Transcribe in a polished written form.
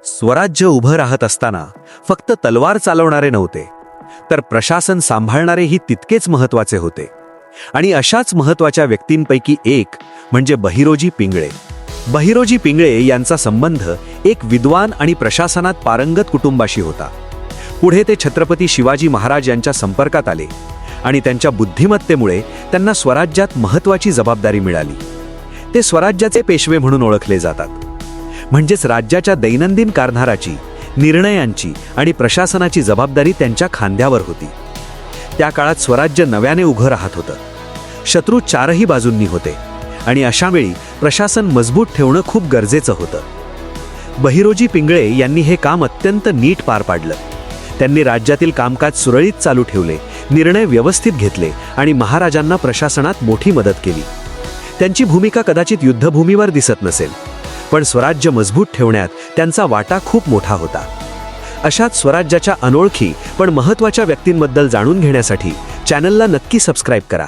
स्वराज्य उभं राहत असताना फक्त तलवार चालवणारे नव्हते, तर प्रशासन सांभाळणारेही तितकेच महत्त्वाचे होते. आणि अशाच महत्त्वाच्या व्यक्तींपैकी एक म्हणजे बहिरोजी पिंगळे. बहिरोजी पिंगळे यांचा संबंध एक विद्वान आणि प्रशासनात पारंगत कुटुंबाशी होता. पुढे ते छत्रपती शिवाजी महाराज यांच्या संपर्कात आले आणि त्यांच्या बुद्धिमत्तेमुळे त्यांना स्वराज्यात महत्त्वाची जबाबदारी मिळाली. ते स्वराज्याचे पेशवे म्हणून ओळखले जातात. म्हणजेच राज्याच्या दैनंदिन कारभाराची, निर्णयांची आणि प्रशासनाची जबाबदारी त्यांच्या खांद्यावर होती. त्या काळात स्वराज्य नव्याने उभं राहत होतं. शत्रू चारही बाजूंनी होते आणि अशावेळी प्रशासन मजबूत ठेवणं खूप गरजेचं होतं. बहिरोजी पिंगळे यांनी हे काम अत्यंत नीट पार पाडलं. त्यांनी राज्यातील कामकाज सुरळीत चालू ठेवले, निर्णय व्यवस्थित घेतले आणि महाराजांना प्रशासनात मोठी मदत केली. त्यांची भूमिका कदाचित युद्धभूमीवर दिसत नसेल, पण स्वराज्य मजबूत ठेवण्यात त्यांचा वाटा खूप मोठा होता. अशाच स्वराज्याच्या अनोळखी पण महत्त्वाच्या व्यक्तींबद्दल जाणून घेण्यासाठी चॅनलला नक्की सबस्क्राईब करा.